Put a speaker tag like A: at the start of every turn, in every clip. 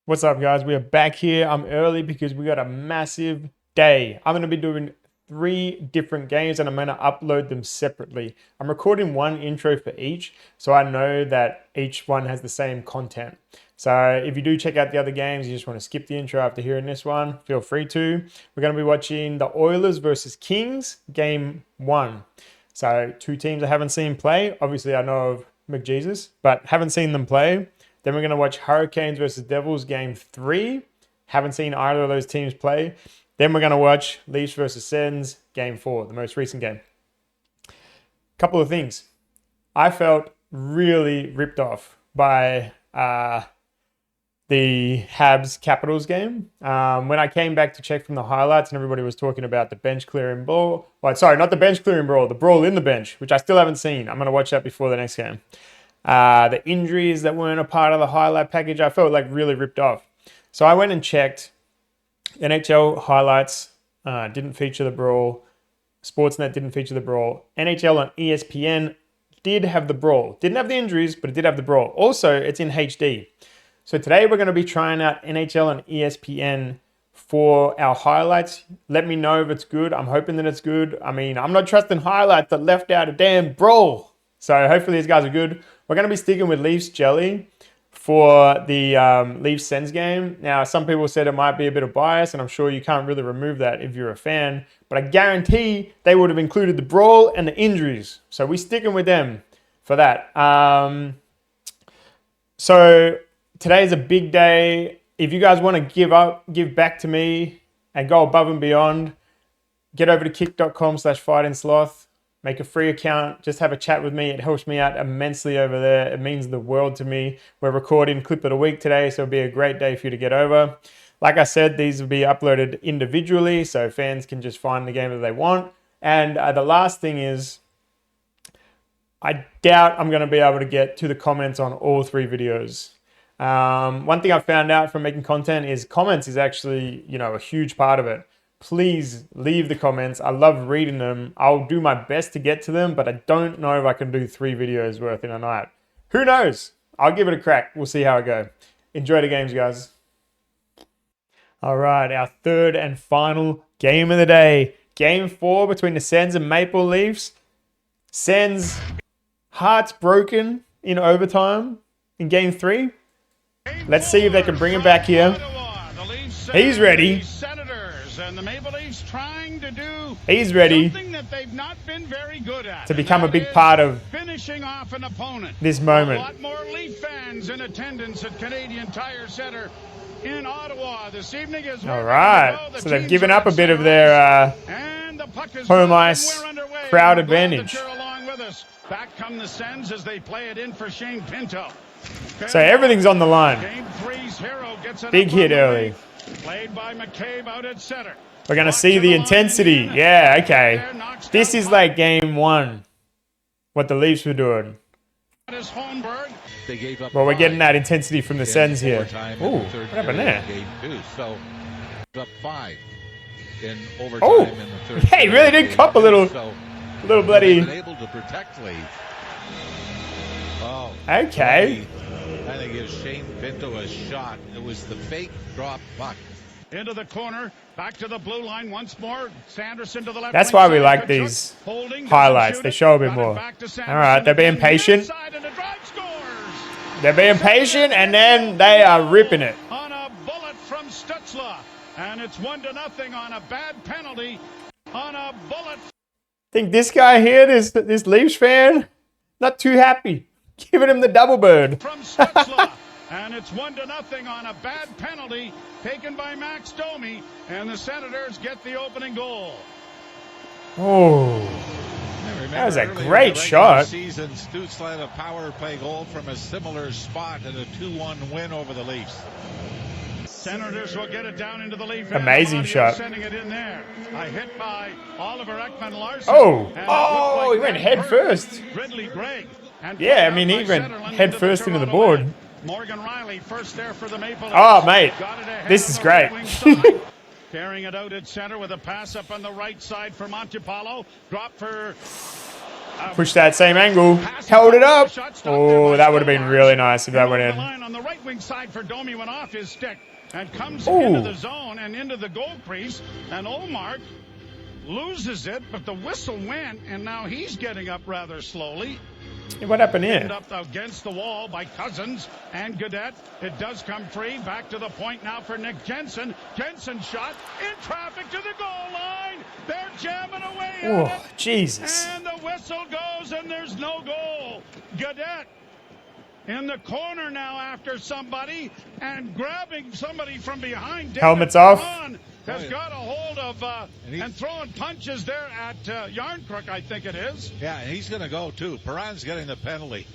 A: What's up, guys? We are back here. I'm early because we got a massive day. I'm going to be doing 3 different games and I'm going to upload them separately. I'm recording one intro for each, so I know that each one has the same content. So if you do check out the other games, you just want to skip the intro after hearing this one, feel free to. We're going to be watching the Oilers versus Kings, game 1. So 2 teams I haven't seen play. Obviously, I know of McJesus, but haven't seen them play. Then we're going to watch Hurricanes versus Devils game 3. Haven't seen either of those teams play. Then we're going to watch Leafs versus Sens game 4, the most recent game. Couple of things. I felt really ripped off by the Habs Capitals game. When I came back to check from the highlights and everybody was talking about the bench clearing brawl. Well, sorry, not the bench clearing brawl, the brawl in the bench, which I still haven't seen. I'm going to watch that before the next game. The injuries that weren't a part of the highlight package, I felt like really ripped off. So I went and checked. NHL highlights didn't feature the brawl. Sportsnet didn't feature the brawl. NHL on ESPN did have the brawl. Didn't have the injuries, but it did have the brawl. Also, it's in HD. So today we're going to be trying out NHL on ESPN for our highlights. Let me know if it's good. I'm hoping that it's good. I mean, I'm not trusting highlights that left out a damn brawl. So hopefully these guys are good. We're going to be sticking with Leafs Jelly for the Leafs Sens game. Now, some people said it might be a bit of bias, and I'm sure you can't really remove that if you're a fan. But I guarantee they would have included the brawl and the injuries. So we're sticking with them for that. So today's a big day. If you guys want to give back to me and go above and beyond, get over to kick.com/fightingsloth. Make a free account. Just have a chat with me. It helps me out immensely over there. It means the world to me. We're recording clip of the week today, so it'll be a great day for you to get over. Like I said, these will be uploaded individually, so fans can just find the game that they want. And the last thing is, I doubt I'm going to be able to get to the comments on all 3 videos. One thing I found out from making content is comments is actually, a huge part of it. Please leave the comments. I love reading them. I'll do my best to get to them, but I don't know if I can do 3 videos worth in a night. Who knows? I'll give it a crack. We'll see how it goes. Enjoy the games, guys. All right, our third and final game of the day. Game 4 between the Sens and Maple Leafs. Sens hearts broken in overtime in game 3. Let's see if they can bring him back here. He's ready.
B: And the Maple Leafs trying to do
A: He's ready
B: something that they've not been very good at,
A: to become a big part of
B: finishing off an opponent.
A: This moment.
B: A lot more Leaf fans in attendance at Canadian Tire Centre in Ottawa this evening.
A: All right, so they've given up a bit of their home ice crowd advantage.
B: Back come the Sens as they play it in for Shane Pinto.
A: So everything's on the line. Big hit early.
B: Played by McCabe out at center.
A: We're going to see the intensity. Yeah, okay. This is like game 1, what the Leafs were doing. Well, we're getting that intensity from the Sens here. Ooh, what happened there? Oh, yeah, he really did cop a little bloody. Okay.
C: And they give Shane Pinto a shot. It was the fake drop puck.
B: Into the corner, back to the blue line once more. Sanderson to the left.
A: That's why we like these highlights. They show a bit more. All right, they're being patient. They're being patient, and then they are ripping it.
B: On a bullet from Stutzla, and it's 1-0 on a bad penalty. On a bullet.
A: I think this guy here, this Leafs fan, not too happy. Giving him the double bird.
B: From Stutzla, and it's 1-0 on a bad penalty taken by Max Domi, and the Senators get the opening goal.
A: Oh, that was a great shot.
C: Season, Stutzla had a power play goal from a similar spot in a 2-1 win over the Leafs.
B: Senators will get it down into the Leaf.
A: Amazing shot.
B: Sending it in there. A hit by Oliver Ekman-Larsson.
A: Oh, he went head first.
B: Ridley Gregg.
A: Yeah, I mean, he went head first into the board.
B: Morgan Riley first there for the Maple Leafs.
A: Oh, mate, this is great.
B: Carrying it out at center with a pass up on the right side for Montepallo. Drop for
A: Push that same angle. Held it up. Oh, that would have been really nice if that went in.
B: On the right wing side for Domi went off his stick and comes into the zone and into the goal crease. And Olmark loses it, but the whistle went, and now he's getting up rather slowly.
A: What happened here?
B: Ended up against the wall by Cousins and Gaudette. It does come free. Back to the point now for Nick Jensen. Jensen shot in traffic to the goal line. They're jamming away at it.
A: Jesus.
B: And the whistle goes, and there's no goal. Gaudette in the corner now after somebody and grabbing somebody from behind.
A: Helmets off.
B: Has got a hold of and throwing punches there at Yarncrook, I think it is.
C: Yeah, and he's going to go too. Perron's getting the penalty.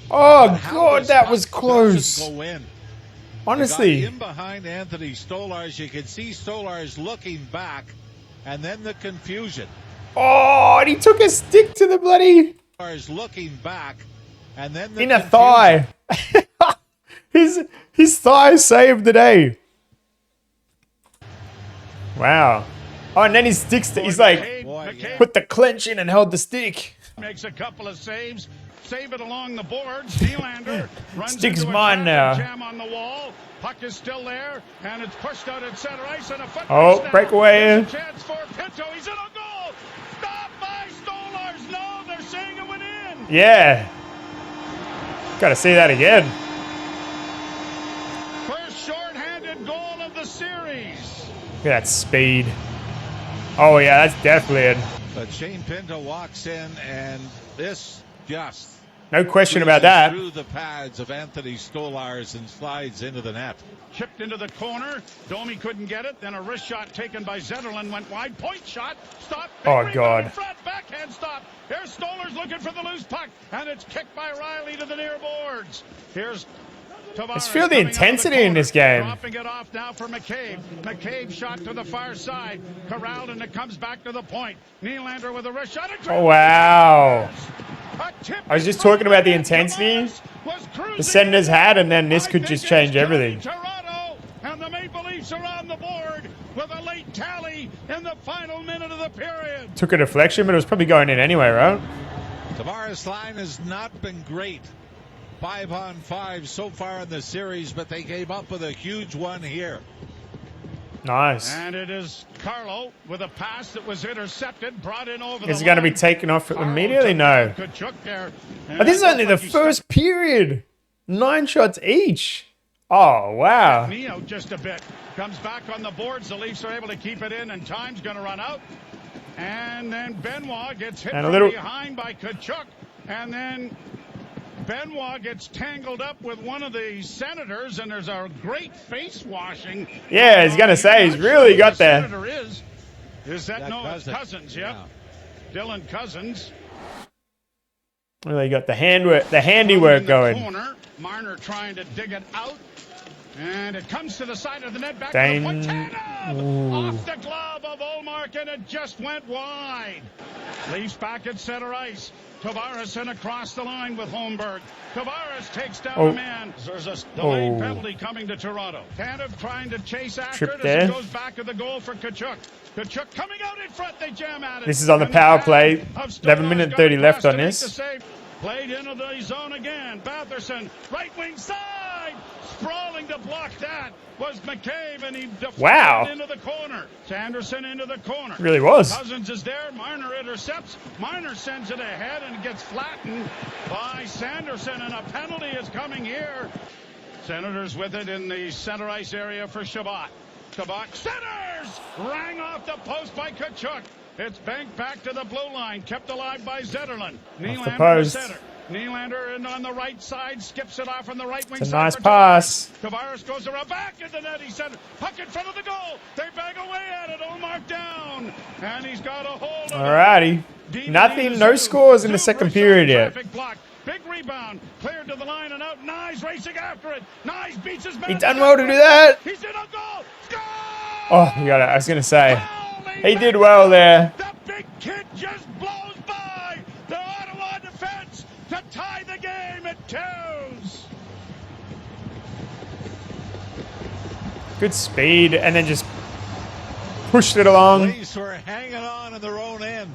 A: Oh, God, that was close.
C: Go in.
A: Honestly.
C: In behind Anthony Stolars, you can see Stolars looking back, and then the confusion.
A: Oh, and he took a stick to the bloody...
C: Stolars looking back, and then the
A: in a thigh. his thigh saved the day. Wow. Oh, and then he sticks to, he's like, put the clench in and held the stick.
B: Makes a couple of saves. Save it along the boards. Nylander runs
A: Stick's
B: into a
A: mine now.
B: jam on the wall. Puck is still there, and it's pushed out at center ice, and a foot
A: Oh, breakaway.
B: a chance for Pinto. He's in a goal. Stopped by Stolars. No, they're saying it went in.
A: Yeah. Gotta see that again.
B: First shorthanded goal of the series.
A: Look at that speed. Oh, yeah, that's definitely it.
C: But Shane Pinto walks in, and this just...
A: No question about that.
C: Through the pads of Anthony Stolars and slides into the net.
B: Chipped into the corner. Domi couldn't get it. Then a wrist shot taken by Zetterlund went wide. Point shot. Stop.
A: Oh, God.
B: In front. Backhand stop. Here's Stolars looking for the loose puck. And it's kicked by Riley to the near boards. Here's Tavares.
A: Let's feel the intensity in this game.
B: Dropping it off now for McCabe. McCabe shot to the far side. Corralled, and it comes back to the point. Nylander with a wrist shot.
A: Oh, wow. I was just talking about the intensity the Senators had, and then this could just change everything.
B: Toronto, and the Maple Leafs are on the board with a late tally in the final minute of the period.
A: Took a deflection, but it was probably going in anyway, right?
C: Tavares' line has not been great. 5-on-5 so far in the series, but they gave up with a huge one here.
A: Nice.
B: And it is Carlo with a pass that was intercepted, brought in over
A: Is it going to be taken off immediately? No. But this is only the first period. 9 shots each. Oh, wow.
B: Neo just a bit. Comes back on the boards. The Leafs are able to keep it in, and time's going to run out. And then Benoit gets hit from behind by Tkachuk. And then Benoit gets tangled up with one of the Senators, and there's a great face washing.
A: Yeah, I was going to say, he's really got there.
B: Senator is that no, it's Cousins, yep. Yeah. Dylan Cousins.
A: Really got the handiwork going.
B: Corner. Marner trying to dig it out. And it comes to the side of the net, back to the point. Off the glove of Olmark, and it just went wide. Leafs back at center ice. Tavares in across the line with Holmberg. Tavares takes down a man. There's a delayed penalty coming to Toronto. Tanev trying to chase after it as it goes back to the goal for Tkachuk. Tkachuk coming out in front. They jam at it.
A: This is on the power play. 11 minutes 30 left on this.
B: Played into the zone again. Batherson, right wing side. Sprawling to block that was McCabe, and he deflected into the corner. Sanderson into the corner.
A: Really was.
B: Cousins is there. Marner intercepts. Marner sends it ahead and gets flattened by Sanderson, and a penalty is coming here. Senators with it in the center ice area for Shabbat. Shabbat centers! Rang off the post by Tkachuk. It's banked back to the blue line, kept alive by Zetterlund. Nylander to center. Nylander in on the right side, skips it off on the right wing side.
A: It's a nice pass.
B: Tavares goes around back in the net. He said, puck in front of the goal. They bang away at it. Olmark down. And he's got a hold of
A: Alrighty. Nothing, no scores in the second period yet.
B: Big rebound, cleared to the line and out. Nyes racing after it. Nyes beats his man.
A: He done well to do that.
B: He's in a goal. Score!
A: Oh, you got it. I was going to say. He did well there.
B: The big kid just blows by the Ottawa defense to tie the game at 2s.
A: Good speed, and then just pushed it along.
C: Leafs were hanging on in their own end.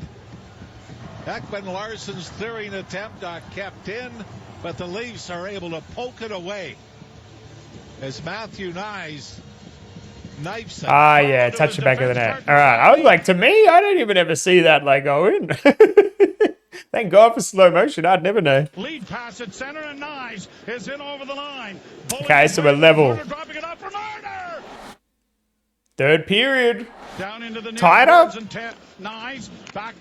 C: Ekman Larsson's clearing attempt got kept in, but the Leafs are able to poke it away as Matthew Knies knifes it.
A: Ah, yeah, touch the back of the net. All right, I was like, to me, I don't even ever see that like go in. Thank God for slow motion. I'd never know.
B: Lead pass at center, and Knies is in over the line.
A: Okay, so we're level.
B: Dropping it up for Marner.
A: Third period.
B: Down into the
A: Tied up.
B: Knies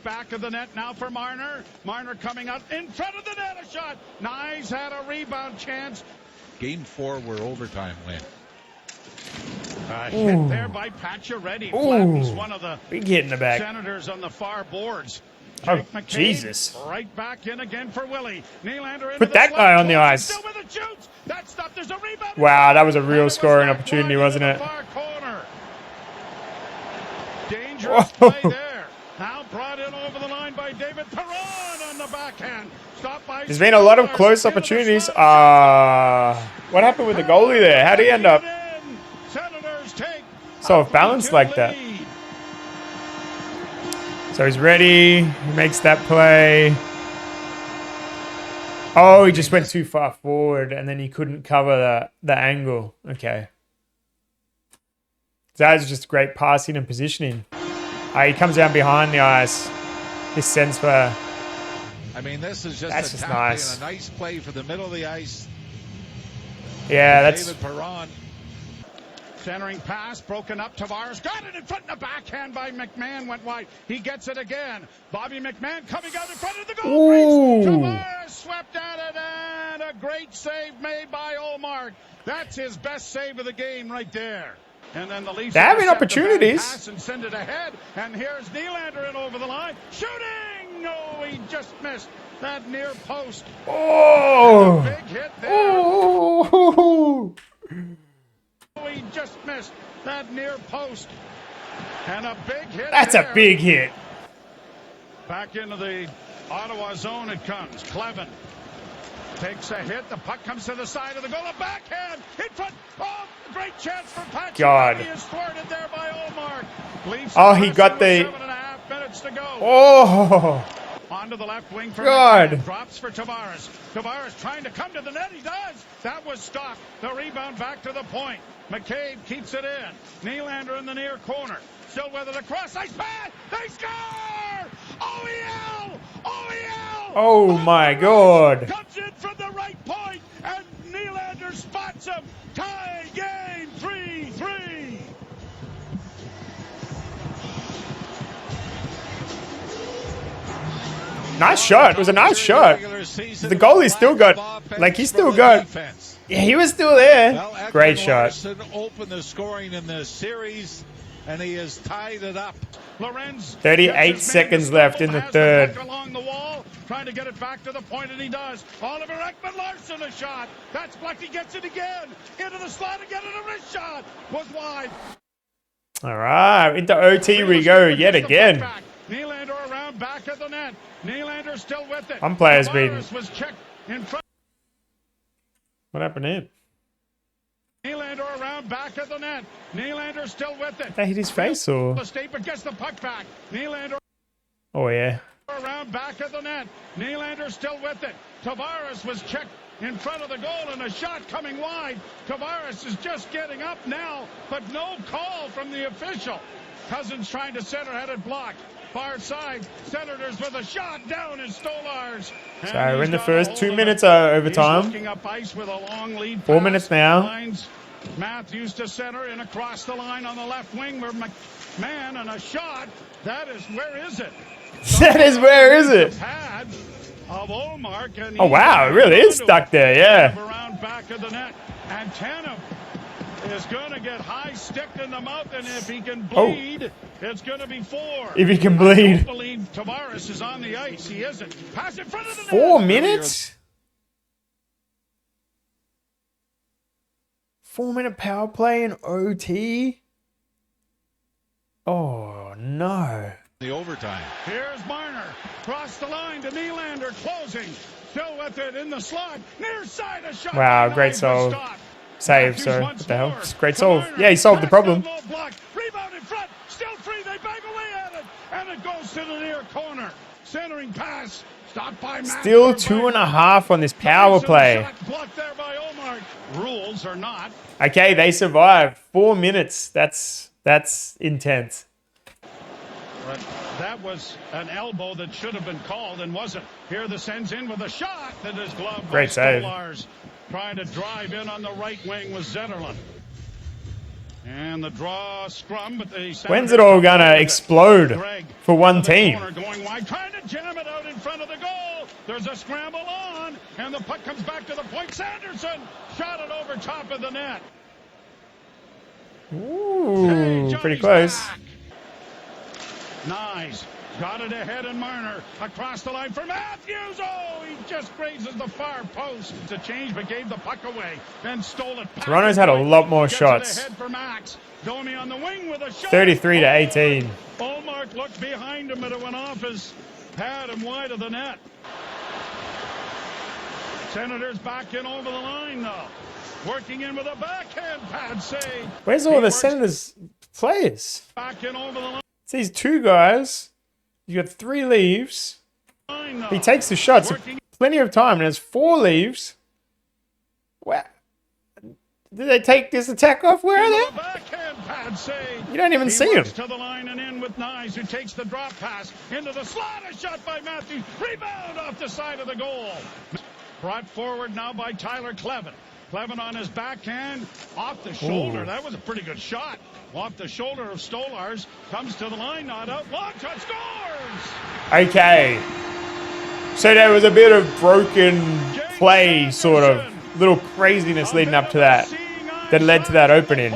B: back of the net now for Marner. Marner coming out in front of the net. A shot. Knies had a rebound chance.
C: Game 4 where overtime went.
B: Hit there by Pacioretty. Flattens one of the
A: big hit in the back.
B: Senators on the far boards.
A: Oh,
B: Jake McCabe,
A: Jesus.
B: right back in again for Willie. Nylander
A: Put that guy on the ice. Wow, that was a real scoring opportunity, wasn't it?
B: Dangerous play there. Now brought in over the line by David Perron on the backhand. Stopped by
A: There's been a lot of close opportunities. What happened with the goalie there? How did he end up so off balance like that? So he's ready. He makes that play. Oh, he just went too far forward and then he couldn't cover the angle. Okay. That is just great passing and positioning. He comes down behind the ice. This sends for...
C: I mean, this is just
A: that's just nice.
C: And a nice play for the middle of the ice.
A: Yeah, that's...
C: David Perron.
B: Centering pass, broken up. Tavares got it in front of the backhand by McMahon. Went wide. He gets it again. Bobby McMahon coming out in front of the goal. Tavares swept at it, and a great save made by Ullmark. That's his best save of the game right there. And then the Leafs
A: having opportunities.
B: Pass and send it ahead. And here's Nylander in over the line. Shooting! No, he just missed that near post.
A: Oh!
B: Big hit there.
A: Oh!
B: He just missed that near post. And a big hit.
A: That's
B: there.
A: a big hit.
B: Back into the Ottawa zone it comes. Clevin takes a hit. The puck comes to the side of the goal. A backhand in front. Oh, great chance for Patrick.
A: God.
B: He is thwarted there by Ullmark.
A: Oh, he got the...
B: 7.5 minutes to go.
A: Oh!
B: Onto the left wing for
A: God.
B: McMahon. Drops for Tavares. Tavares trying to come to the net. He does. That was stopped. The rebound back to the point. McCabe keeps it in. Nylander in the near corner. Still with it across ice pass. They score! OEL! OEL!
A: Oh my God.
B: Comes in from the right point and Nylander spots him. Tie game 3-3.
A: Nice shot. It was a nice shot. The goalie still got, like, he still got, yeah, he was still there.
C: Well,
A: great shot.
C: Opened the scoring in the series, and he has tied it up.
B: Lorenz
A: 38 seconds left in the third.
B: Along the wall, trying to get it back to the point, and he does. Oliver Ekman-Larsson a shot. That's blocked. He gets it again. Into the slot again, and a wrist shot. Was wide.
A: All right, into OT we go yet again.
B: Nylander around back of the net. Nylander still with it.
A: One player's beaten.
B: Was checked in front.
A: What happened here?
B: Nylander around back of the net. Nylander still with it.
A: They hit his face or?
B: Mistake, but gets the puck back. Nylander.
A: Oh yeah.
B: Around back of the net. Nylander still with it. Tavares was checked in front of the goal and a shot coming wide. Tavares is just getting up now, but no call from the official. Cousins trying to center, had it blocked. Far side, Senators with a shot down in Stolarz.
A: So we're in the first 2 minutes overtime.
B: Looking up ice with a long lead.
A: 4 minutes now.
B: Lines. Matthews to center and across the line on the left wing where McMahon and a shot. That is, where is it?
A: That is, where is it?
B: Pad of Ullmark, and
A: oh wow, it really is stuck there, yeah.
B: Around back of the net. And Tanev is going to get high sticked in the mouth, and if he can bleed, it's going to be 4.
A: If he can bleed.
B: I don't believe Tavares is on the ice. He isn't. Pass in front of the net.
A: 4 minutes? 4-minute power play in OT? Oh no.
C: The overtime.
B: Here's Marner. Cross the line to Nylander, closing. Still with it in the slot. Near side, a shot.
A: Wow, great solve. Save, sorry. What the hell? Great solve. Yeah, he solved the problem.
B: Rebound in front. Still free. They bang away at it. And it goes to the near corner. centering pass. Stopped by Max.
A: Still 2.5 on this power play.
B: Shot blocked there by Omar. Rules or not.
A: Okay, they survived 4 minutes. That's intense.
B: But that was an elbow that should have been called and wasn't. Here the sends in with a shot that is gloved
A: Great
B: by
A: save.
B: Stolars. Trying to drive in on the right wing was Zetterlund. And the draw scrum, but the
A: When's it all gonna explode for one team?
B: Going wide, trying to jam it out in front of the goal. There's a scramble on, and the puck comes back to the point. Sanderson shot it over top of the net.
A: Ooh, pretty close.
B: Back. Nice. Got it ahead in Marner. Across the line for Matthews. Oh, he just grazes the far post. It's a change, but gave the puck away. Then stole it.
A: Toronto's had a lot more
B: Gets
A: shots.
B: it ahead for Max. Domi on the wing with a shot.
A: 33 to 18.
B: Ullmark looked behind him, but it went off his pad and wide of the net. Senators back in over the line, though. Working in with a backhand pad save.
A: Where's all the Senators players?
B: Back in over the line.
A: It's these two guys. You got 3 leaves.
B: Though.
A: He takes the shots. Plenty of time. And there's 4 leaves. Where? Did they take this attack off? Where are they?
B: Backhand pad save.
A: You don't even see him.
B: To the line and in with Nyes, who takes the drop pass into the slot. A shot by Matthews. Rebound off the side of the goal. Brought forward now by Tyler Clevin. Clevin on his backhand, off the shoulder.
A: Ooh.
B: That was a pretty good shot. Off the shoulder of Stolars. Comes to the line, not out. Long shot, scores!
A: Okay. So there was a bit of broken play, sort of. Little craziness leading up to that. That led to that opening.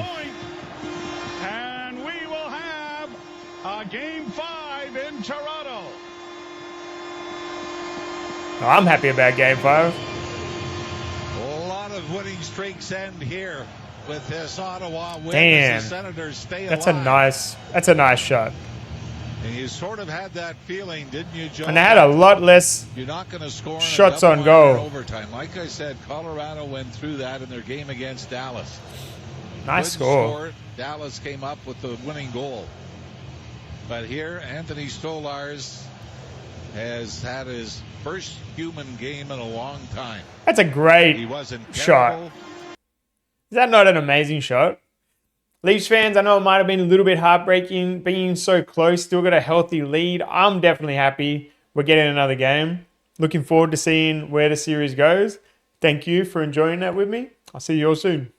B: And we will have a Game 5 in Toronto.
A: I'm happy about Game 5.
C: A lot of winning streaks end here with this Ottawa win.
A: Damn.
C: As the Senators stay
A: That's
C: alive.
A: a nice shot.
C: And you sort of had that feeling, didn't you, Joe?
A: And they had a lot less
C: You're not going to score in
A: shots
C: a
A: on
C: double
A: goal.
C: line overtime. Like I said, Colorado went through that in their game against Dallas.
A: nice
C: Couldn't
A: score.
C: Dallas came up with the winning goal. But here, Anthony Stolars has had his first human game in a long time.
A: That's a
C: He
A: great
C: wasn't
A: shot.
C: terrible.
A: Is that not an amazing shot? Leafs fans, I know it might have been a little bit heartbreaking being so close, still got a healthy lead. I'm definitely happy we're getting another game. Looking forward to seeing where the series goes. Thank you for enjoying that with me. I'll see you all soon.